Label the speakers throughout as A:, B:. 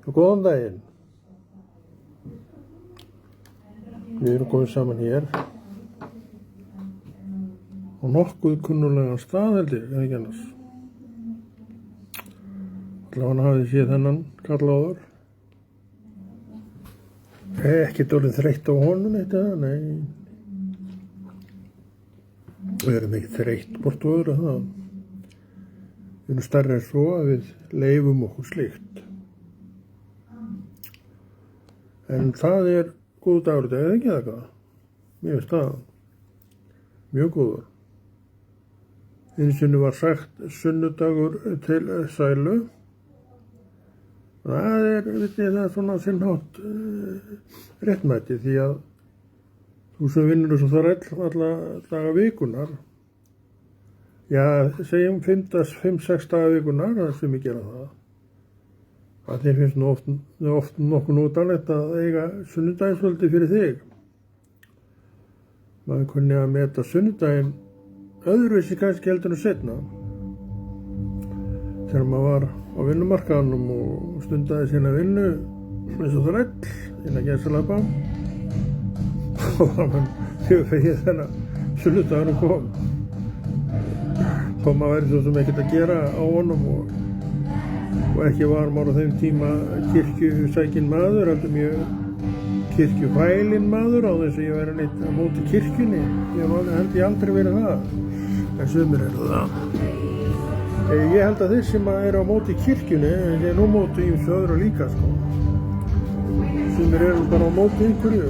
A: Góðan daginn. Við erum komið saman hér á nokkuð kunnulegan stað held ég, ef ekki annars. Allavega hafið þið séð þennan kall áður. Ekkert orðið þreytt á honum eitt eða, nei. Við erum ekki þreytt bort og öðru það. Við erum stærri en svo að við leyfum okkur slíkt. En það góð dagur í dag, eða ekki það hvað? Mér finnst það mjög góður. Einu sinni var sagt sunnudagur til sælu. Það svona sinnhátt réttmæti því að þú sem vinnur svo þar alla daga vikunar, já, segjum 5-6 daga vikunar, það sem ég gera það. Að þeir finnst oft nokkuð notalegt að eiga sunnudagskvöldi fyrir þig. Maður kunni að meta sunnudaginn öðruvísi kannski heldur en seinna. Þegar maður var á vinnumarkaðnum og stundaði sína vinnu eins og þræll innan gæsalappa og það var mjög fegið þegar sunnudagurinn kom. Þó maður væri svo sem ekkert að gera á honum og ekki var maður á þeim tíma kirkjusækinn maður, heldur mjög kirkjufælinn maður á þess að ég væri neitt á móti kirkjunni. Ég held ég aldrei verið það, en sumir eru það. Ég held að þeir sem eru á móti kirkjunni, en ég nú móti ýmsu öðru líka, sko. Sumir eru bara á móti einhverju,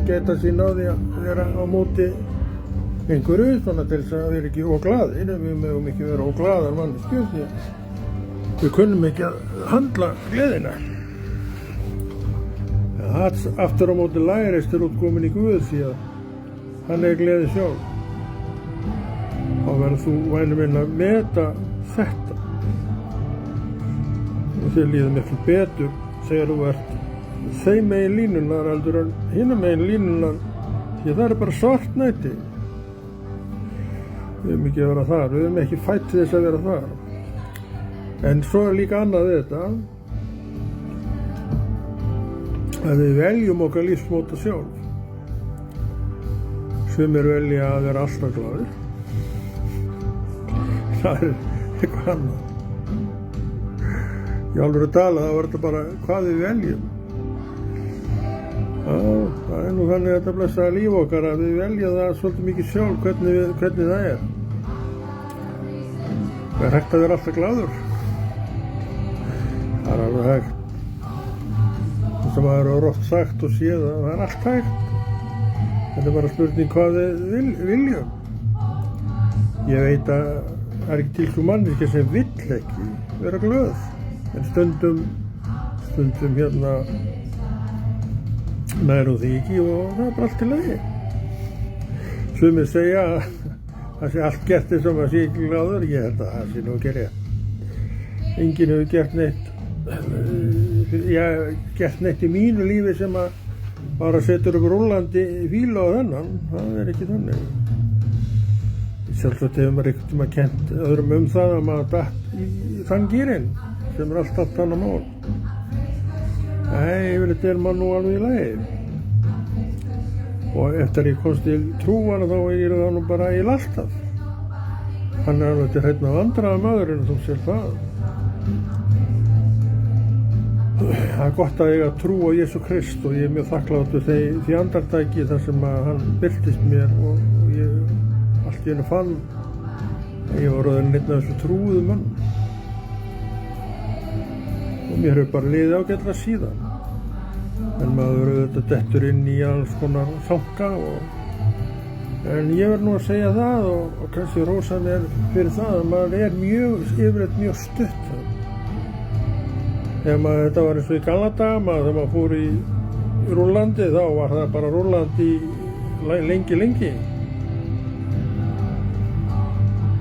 A: geta sín á því að vera á móti einhverju, svona til þess að vera ekki óglaðir. Við megum ekki vera óglaðar manneskjur, því að við kunnum ekki að handla gleðina. Aftur á móti lærist útkomin í Guð því að hann gleði sjálf. Þá verður þú vænir minn að meta þetta. Og þér líður miklu betur þegar þú ert þeim megin línunar heldur en hinum megin línunar, því það bara svartnætti. Við höfum ekki að vera þar, við höfum ekki fætt til þess að vera þar. En svo líka annað við þetta, að við veljum okkar lífsmóta sjálf. Sumir velja að vera alltaf glaðir. Það eitthvað annað. Í alvöru tala þá var þetta bara hvað við veljum. Já, það nú þannig þetta blessaða líf okkar að við velja það svolítið mikið sjálf hvernig það er. Það hægt að vera alltaf glaður. Það alveg hægt. Það sem maður hefur oft sagt og séð að það allt hægt. Þetta bara spurning hvað við viljum. Ég veit að það ekki til svo manneskja sem vill ekki vera glöð. En stundum nær hún því ekki og það bara allt í lagi. Sumir segja að það sé allt gert eins og maður sé ekki glaður. Ég held að það sé nú ekki rétt. Enginn hefur gert neitt í mínu lífi sem að bara setur upp rúllandi fíla á þennan. Það ekki þannig. Sjálfsagt hefur maður einhvern tíma kennt öðrum það að maður datt í þann gírinn sem allt annað mál. Nei, yfirleitt maður nú alveg í lagi. Og eftir ég komst til trúana þá það nú bara alltaf. Hann alveg til hreinn af vandræða maðurinn, þú sér það. Það gott að eiga trú á Jesú Krist og ég mjög þakklátur því andartaki þar sem að hann birtist mér og ég allt í einu fann að ég var orðinn einn af þessu trúuðu mann. Og mér hefur bara liðið ágætlega síðan. En maður auðvitað dettur inn í alls konar þanka en ég verð nú að segja það og kannski rósa mér fyrir það að maður yfirleitt mjög stutt. Þetta var eins og í gamla daga, þegar maður fór í rúllandi, þá var það bara rúllandi lengi.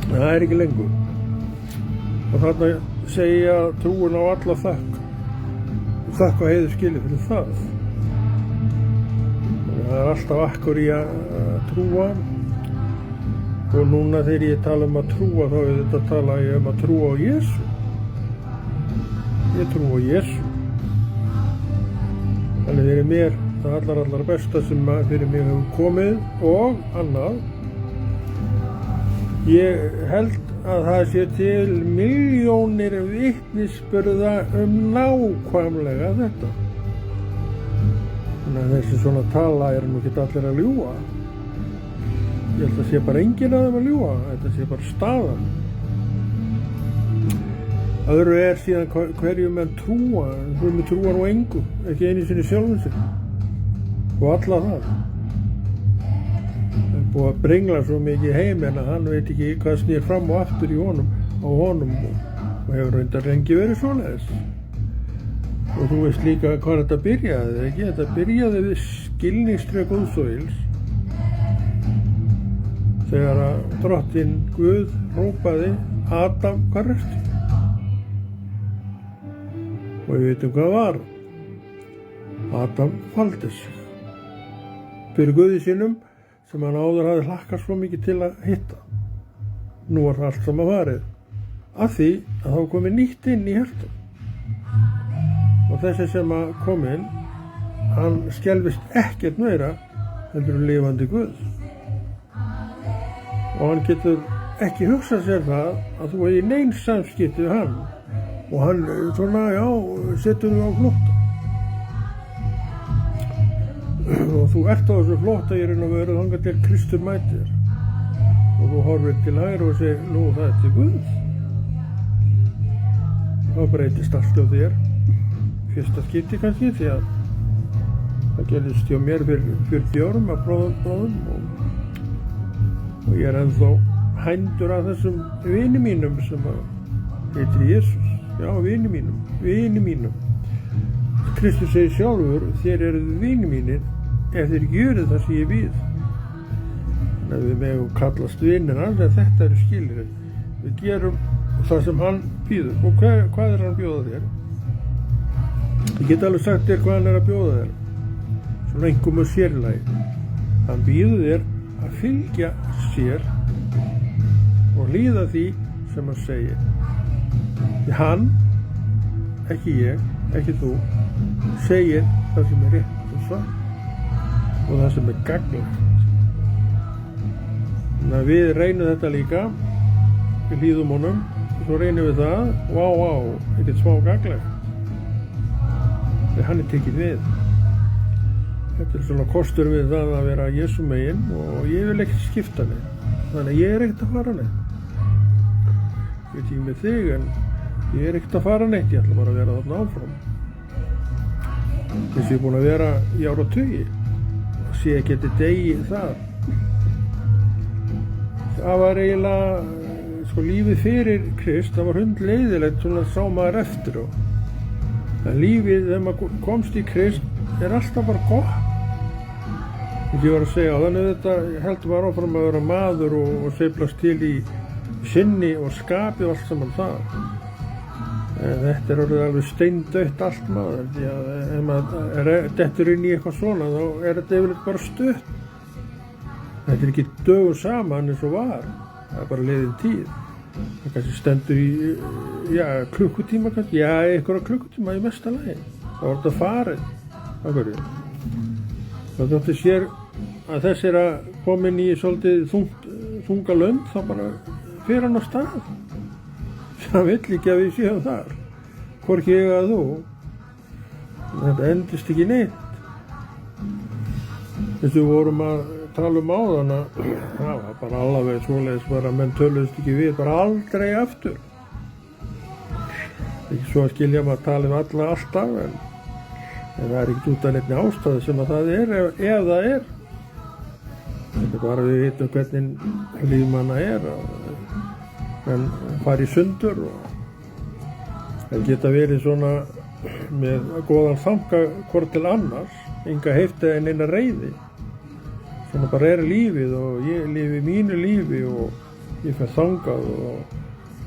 A: Það ekki lengur. Og þarna segi ég að trúin á alla þakka heiður skilið fyrir það. Það alltaf akkur í að trúa. Og núna þegar ég tala að trúa, þá tala ég að trúa á Jesú. Ég trúi á Jesú. Þannig fyrir mér það allra besta sem fyrir mig hefur komið og annað. Ég held að það sé til milljónir vitnisburða nákvæmlega þetta. Þannig að þessi svona tala nú ekki allir að ljúga. Ég held að sé bara enginn af þeim að ljúga, þetta sé bara staðan. Öðru síðan hverju menn trúa, menn trúa nú engu, ekki einu sinni sjálfum sig. Og alla það. Það búið að brengla svo mikið heim en að hann veit ekki hvað snýr fram og aftur á honum og hefur reyndar lengi verið svoleiðis. Og þú veist líka hvað þetta byrjaði, ekki? Þetta byrjaði við skilningstré Guðs og ills. Þegar að drottinn Guð hrópaði Adam, hvað ertu? Og við veitum hvað var. Adam faldi sig fyrir Guði sínum sem hann áður hafði hlakkað svo mikið til að hitta. Nú var það allt saman farið. Af því að þá komið nýtt inn í hjartað. Og þessi sem að kom inn, hann skelfist ekkert meira heldur en lifandi Guð. Og hann getur ekki hugsað sér það að þú eigi nein samskipti við hann. Og hann svona, já, setur þig á flótta. Og þú ert á þessu flótta í raun og veru þangað til Kristur mætir. Og þú horfir til hægri og segir, nú það er til Guð. Þá breytist allt hjá þér. Fyrsta skipti kannski því að það gerðist hjá mér fyrir 40 árum af bróðum og ég ennþá hændur af þessum vini mínum sem heitir Jesús. Já, vini mínum. Kristur segir sjálfur, þér eruð vini mínir ef þér gjörið það sem ég býð. Þannig að við megum kallast vinir hans, en þetta eru skilyrðin. Við gerum það sem hann býður. Og hvað hann bjóða þér? Ég get alveg sagt þér hvað hann að bjóða þér. Svona einhverjum sérlagi. Hann býður þér að fylgja sér og hlýða því sem hann segir. Hann, ekki ég, ekki þú, segir það sem er rétt og satt og það sem er gagnlegt. Þannig að við reynum þetta líka, við hlýðum honum, og svo reynum við það, ekkert smá gagnlegt. Þegar hann er tekið við. Þetta er svona kostur við það að vera Jesú megin og ég vil ekkert skipta neitt. Þannig að ég er ekkert að fara neitt. Ég veit ekki með þig en ég er ekkert að fara neitt, ég ætla bara að vera þarna áfram. Þess að ég er búin að vera í áratugi og sé ekki þetta degi þar. Það var eiginlega, lífið fyrir Krist, það var hundleiðilegt, svona sá maður eftir á. En lífið, þegar maður komst í Krist, er alltaf bara gott. Ég var að segja, þannig þetta heldur maður áfram að vera maður og sveiflast til í sinni og skapi og allt saman það. Þetta er orðið alveg steindautt allt maður, því að ef maður dettur inn í eitthvað svona þá er þetta yfirleitt bara stutt. Þetta er ekki dögum saman eins og var, það er bara liðin tíð. Það kannski stendur í, klukkutíma kannski, einhverja klukkutíma í mesta lagi. Það var þetta farið, af hverju. Það þótti sér að þess er að komin í svolítið þunga lönd, þá bara fer hann á stað. Það vill ekki að við séum þar, hvorki ég að þú. Þetta endist ekki neitt. Þess að við vorum að tala áðan að það var bara alveg svoleiðis bara menn töluðust ekki við, bara aldrei aftur. Ekki svo að skilja maður að tala alla alltaf, en það er ekkert út af neittni ástæðu sem að það er, ef það er. Þetta er bara við vitum hvernig líf manna er. En fari í sundur og það geta verið svona með góðan þanga hvort til annars, enga heifti en eina reiði. Svona bara er lífið og ég lifi mínu lífi og ég fer þangað og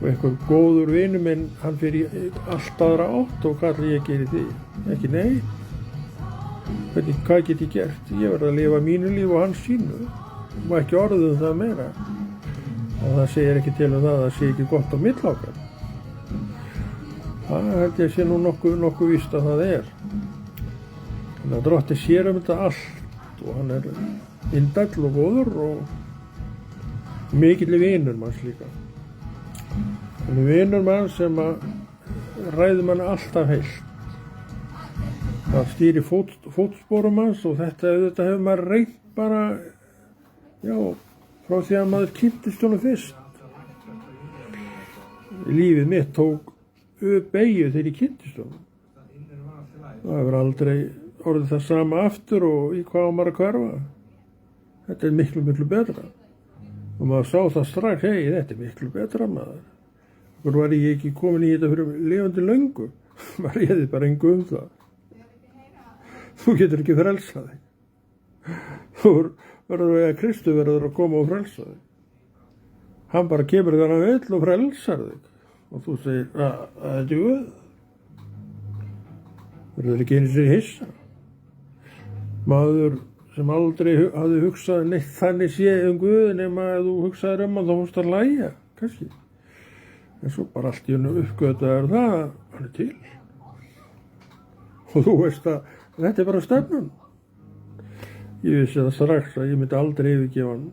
A: einhver góður vinur minn, hann fyrir allt aðra átt og hvað ætla ég að gera í því? Ekki neitt. Hvað get ég gert? Ég verð að lifa mínu lífi og hans sínu og ekki orðum það meira. Og það segir ekki til það sé ekki gott á milli okkar. Það held ég sé nú nokkuð víst að það er. Þannig að Drottinn sér þetta allt og hann indæll og góður og mikill vinur manns líka. Hann vinur mann sem að ræður mann alltaf heilt. Það stýri fótsporum hans og þetta hefur maður reynt bara, frá því að maður kynntist honum fyrst. Lífið mitt tók beygju þegar ég kynntist honum. Það hefur aldrei orðið það sama aftur og í hvað á maður að hverfa. Þetta miklu, miklu betra. Og maður sá það strax, þetta miklu betra maður. Hvor var ég ekki komin í þetta fyrir lifandi löngu? Maður réði bara engu það. Þú getur ekki frelsað þig. Þú verður Kristu verður að koma og frelsa þig. Hann bara kemur þegar hann vill og frelsar þig. Og þú segir, þetta er Guð. Verður ekki einu sinni hissa. Maður sem aldrei hafði hugsað neitt þannig séð Guð nema að þú hugsaðir hann þá fórst að lægja, kannski. En svo bara allt í hennu uppgötaður það, hann til. Og þú veist að þetta er bara stefnan. Ég vissi það strax að ég myndi aldrei yfirgefa hann.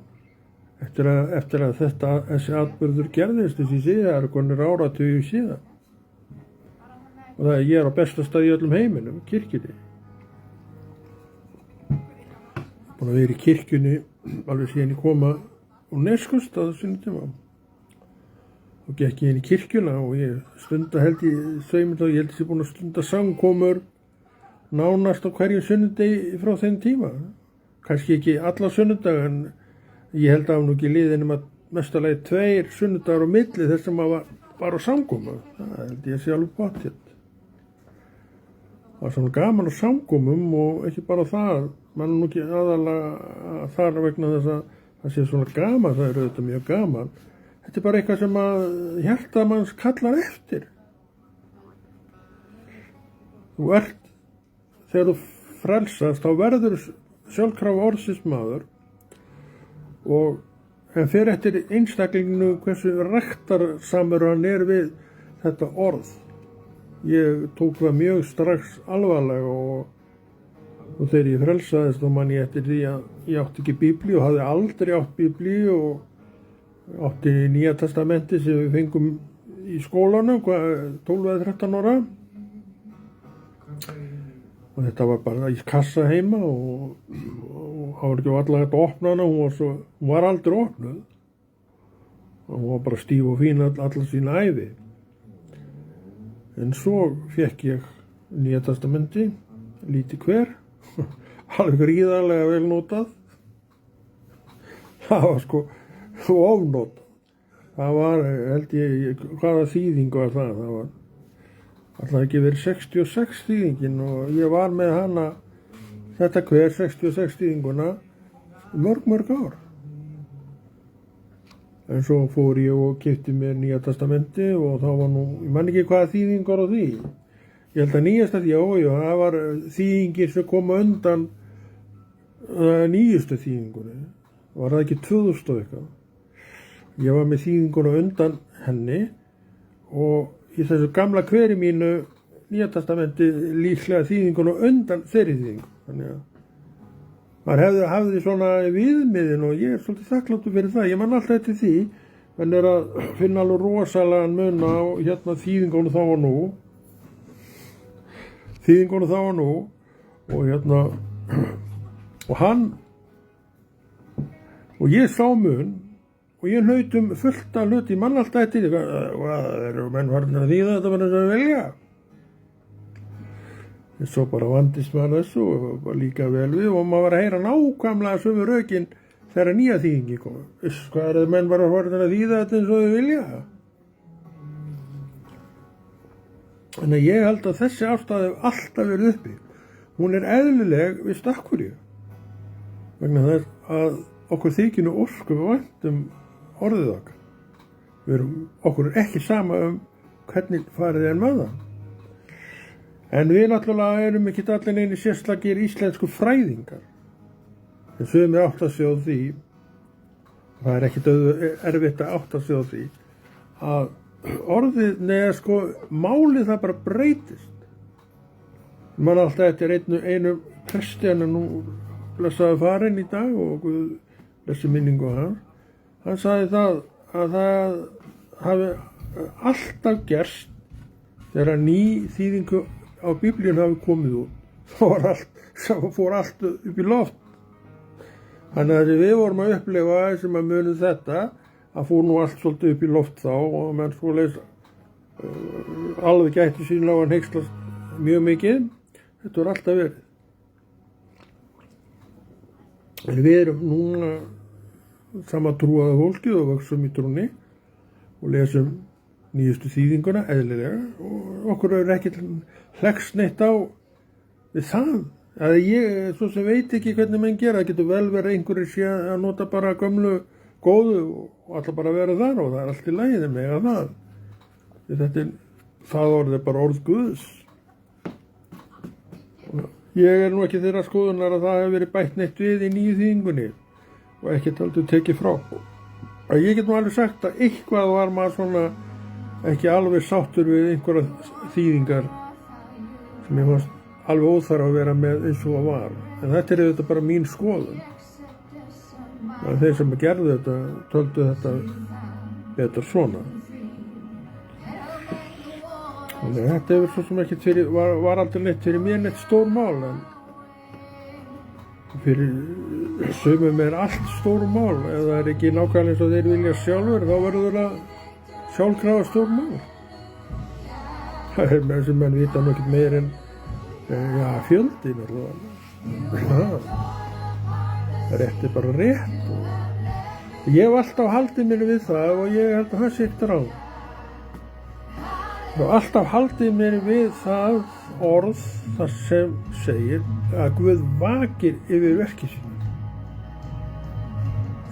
A: Eftir að þessi atburður gerðist þessi síðar, konur áratugi síðan. Og það ég á besta stað í öllum heiminum, kirkjunni. Búin að vera í kirkjunni alveg síðan ég koma úr Neskaupstað á sínum tíma. Og gekk ég inn í kirkjuna og ég held ég sé búin að stunda samkomur nánast á hverjum sunnudegi frá þeim tíma. Kannski ekki alla sunnudaga en ég held að nú ekki liðið nema mestalagi 2 sunnudagar á milli þess að maður var á samkomu. Það held ég sé alveg pottþétt. Það var svona gaman á samkomum og ekki bara það. Man nú ekki aðalega þar vegna þess að það sé svona gaman, það auðvitað mjög gaman. Þetta er bara eitthvað sem að hjarta manns kallar eftir. Þegar þú frelsast, þá verður sjálfkrafa orðsins maður en fyrir eftir einstaklinginu hversu ræktarsamur hann við þetta orð. Ég tók það mjög strax alvarlega og þegar ég frelsaðist þá man ég eftir því að ég átti ekki Biblíu og hafði aldrei átt Biblíu og átti Nýja testamenti sem við fengum í skólanum 12-13 ára. Og þetta var bara í kassa heima og það var ekki allar hægt að opna hana, hún var aldrei opnuð. Og hún var bara stíf og fín allar sína ævi. En svo fékk ég Nýja testamenti, lítið hver, alveg gríðarlega vel notað. Það var ofnotað. Það var, held ég, hvaða þýðing var það? Það var alltaf ekki verið 66 þýðingin og ég var með hana, þetta hver 66 þýðinguna, mörg ár. En svo fór ég og keypti mér Nýja testamenti og þá var ég man ekki hvaða þýðingar á því. Ég held að nýjasta það var þýðingin sem kom undan nýjustu þýðingunni. Var það ekki 2000 og eitthvað. Ég var með þýðinguna undan henni og í þessu gamla hveri mínu Nýja testamenti líklega þýðinguna undan þeirri þýðingu. Þannig að maður hafði svona viðmiðin og ég er svolítið þakkláttur fyrir það. Ég man alltaf eftir því, en að finna alveg rosalegan mun á þýðingunum þá og nú. Og hann og ég sá mun og ég naut fullt af hluti, mann alltaf eftir því, hvað eru menn farnir að þýða þetta með þess að velja? En svo bara vandist maður þessu og var líka vel við og maður var að heyra nákvæmlega sömu rökin þegar nýja þýðingi kom. Hvað eru menn bara farnir að þýða þetta eins og þau vilja? Þannig að ég held að þessi ástæða hef alltaf verið uppi. Hún er eðlileg við stakkurju. Vegna þess að okkur þykir ósköp vænt orðið okkar. Okkur er ekki sama hvernig farið er með það. En við náttúrulega erum ekki allir neini sérstakir íslensku fræðingar. En sumir átta sig á því, það er ekkit erfitt að átta sig á því, að orðið, málið það bara breytist. Man alltaf eftir einu presti, hann nú blessaði farinn í dag og Guð blessi minningu hans. Hann sagði það að það hafi alltaf gerst þegar ný þýðingu á Biblíun hafi komið út. Það fór allt upp í loft. Þannig að við vorum að upplifa sem að munum þetta, að fór nú allt svolítið upp í loft þá og menn svoleiðis alveg gætti sín á að hneykslast mjög mikið. Þetta var alltaf verið. En við erum núna sama trúaða fólkið og vöxum í trúnni og lesum nýjustu þýðinguna eðlilega og okkur er ekkert hlekkst neitt á við það. Að ég svo sem veit ekki hvernig menn gera, það getur vel verið einhverjir sé að nota bara gömlu góðu og alltaf bara vera þar og það er allt í lagi með það. Það orðið er bara orð Guðs. Ég er nú ekki þeirra skoðunar að það hefur verið bætt neitt við í nýju þýðingunni og ekkert aldrei tekið frá. Ég get nú alveg sagt að eitthvað var maður svona ekki alveg sáttur við einhverja þýðingar sem ég fannst alveg óþarf að vera með eins og það var. En þetta er auðvitað bara mín skoðun. Þeir sem gerðu þetta töldu þetta betur svona. Þannig að þetta hefur svo sem ekkert var aldrei neitt fyrir mér neitt stór mál, en fyrir sumum er allt stór mál. Ef það er ekki nákvæmlega eins og þeir vilja sjálfur, þá verður það sjálfkrafa stór mál. Það er með þess að menn vita nú ekkert meir en fjöldin allavega. Rétt er bara rétt. Ég hef alltaf haldið mér við það og ég held að það sé ekkert ráð. Og alltaf haldið mér við það orð þar sem segir að Guð vakir yfir verki sínu.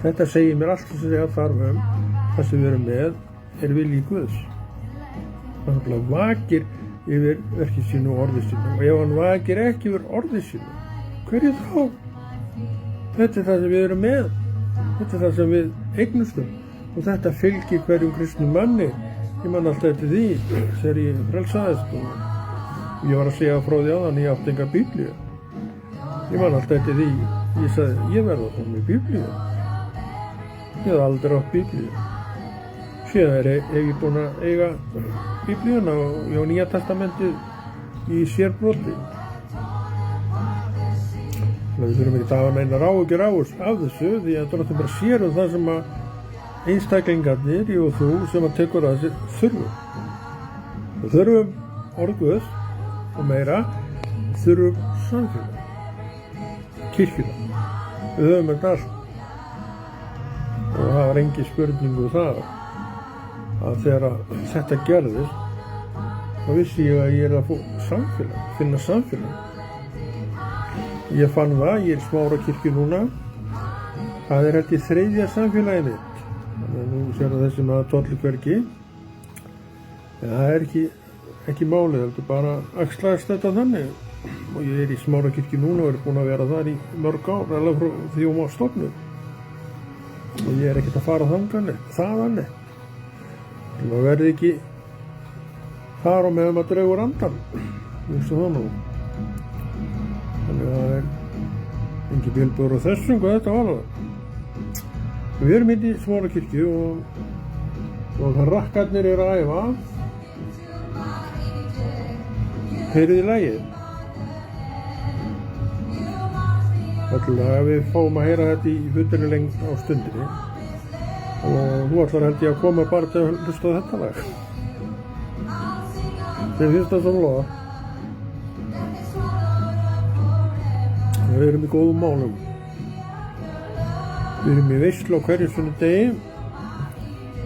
A: Þetta segir mér allt sem ég þarf það sem við erum með er vilji Guðs. Hann vakir yfir verki sínu og orði sínu. Og ef hann vakir ekki yfir orði sínu, hverju þá? Þetta er það sem við erum með. Þetta er það sem við eignustum. Og þetta fylgir hverjum kristnum manni. Ég man alltaf eftir því þegar ég frelsaðist og ég var að segja frá því áðan ég átti enga Biblíu. Ég man alltaf eftir því, ég sagði ég verð að fá mér Biblíu. Ég hef aldrei átt Biblíu. Síðan hef ég búin að eiga Biblíuna og ég á Nýja testamentið í sérbroti. Við þurfum ekki að hafa neinar áhyggjur af þessu því að það bara sér það sem að einstaklingarnir, ég og þú, sem að tekur að sér þurfum. Við þurfum orð Guðs og meira, þurfum samfélag, kirkjuna. Við höfum þetta allt. Og það var engin spurningu það að þegar þetta gerðist, þá vissi ég að ég er að finna samfélag. Ég fann það, ég er Smárarkirkju núna, það er held í 3. samfélagið mitt. Þannig að nú sér það þessi maður tollir hvergi. En það er ekki málið, heldur bara axlaðist þetta þannig. Og ég er í Smárarkirkju núna og er búin að vera þar í mörg ár, alveg frá því hún var stofnuð. Og ég er ekkert að fara þaðan. Þannig að verði ekki þar á meðan maður dregur andan. Eins og það nú. Þannig að það er engin bilbúður á þessum hvað þetta var alveg. Við erum hérna í Smárarkirkju og það rakkarnir eru að æfa. Heyrið í lagið. Ætlaði að við fáum að heyra þetta í fullri lengd á stundinni. Og nú ætlar held ég að koma bara til að hlusta á þetta lag. Þeir finnst það svona loða. Við erum í góðum málum. Við erum í veislu á hverju sunnudegi.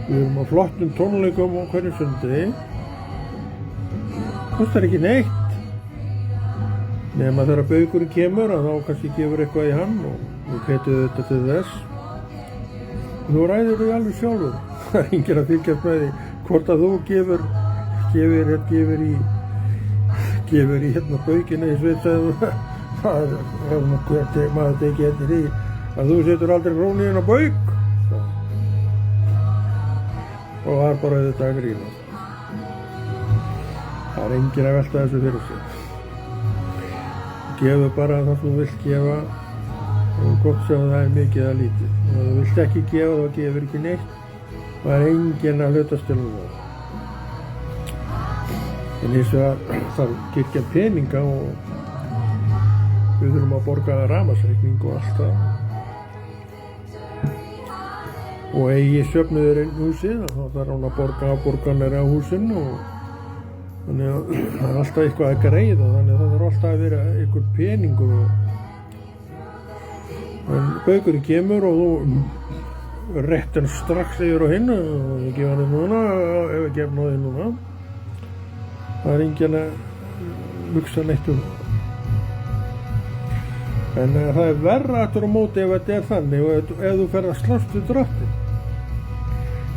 A: Við erum á flottum tónleikum á hverju sunnudegi. Kostar ekki neitt. Nema þegar baukurinn kemur að þá kannski gefur eitthvað í hann og við hvetjum þetta til þess. Þú ræður þig alveg sjálfur. Það er enginn að fylgjast með því hvort að þú gefur í hérna baukina í sveitsæðu. Það er maður tekið eftir því að þú setur aldrei krónu inn á bauk. Og það er bara þetta að grína. Það er enginn að velta þessu fyrir sig. gefur bara það sem þú vilt gefa, gott sem það er mikið eða lítið. Og ef þú vilt ekki gefa, þá gefur ekki neitt. Það er enginn að hlutast til það. En hins vegar þarf kirkjan peninga og við þurfum að borga rafmagnsreikning og allt það. Og eigi söfnuðurinn húsið, þá þarf hún að borga afborganir af húsinu og þannig að það er alltaf eitthvað að greiða, þannig að það þarf alltaf að vera einhver peningur. En baukurinn kemur og þú rétt hann strax yfir á hinn og ég gef hann núna, ef ég gef náði núna. Það er enginn að hugsa neitt um það. En það er verra aftur á móti ef þetta er þannig og ef þú ferð að slást við drottinn.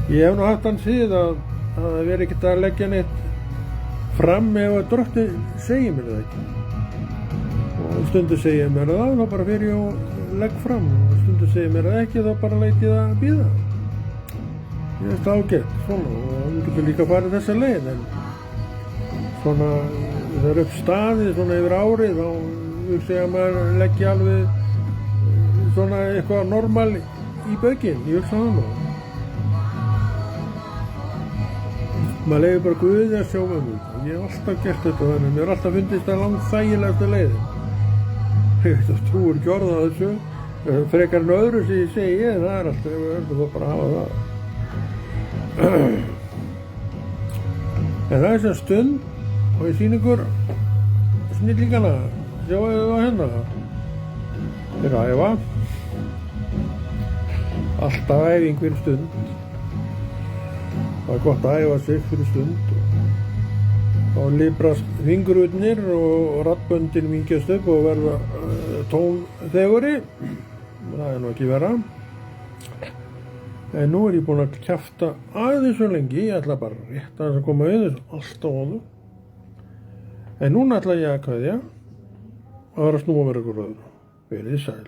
A: Ég hef nú haft hann síð að það veri ekkert að leggja neitt fram ef að drottinn segir mér það ekki. Og stundu segir mér það, þá bara fer ég og legg fram. Og stundu segir mér það ekki, þá bara læt ég það bíða. Ég veist það ágætt, svona. Og þú getur líka farið þessa leið, en svona, það er upp staðið svona yfir árið, þá hugsa ég að maður leggja alveg svona eitthvað normal í baukinn, ég hugsa það nú. Maður leiði bara Guði að sjá um þetta. Ég hef alltaf gert þetta þannig, mér har alltaf fundist það langt þægilegasta leiðin. Ég veit að trúir ekki orða á þessu, frekar en öðru sem ég segi, það er alltaf, við verðum þá bara að hafa það. En það er þess að stund og ég sýn ykkur snillingana, sjáu þið það hérna. Þeir æfa, alltaf æfing fyrir stund. Það er gott að æfa sig fyrir stund. Þá librast fingurutnir og raddböndin mýkjast upp og verða tónþeguri. Það er nú ekki verra. En nú er ég búinn að kjafta aðeins svo lengi, ég ætla bara rétt að koma við þessu alltaf áður. En núna ætla ég að kveðja og vera að snúa mér ykkur öðru. Verið sæl.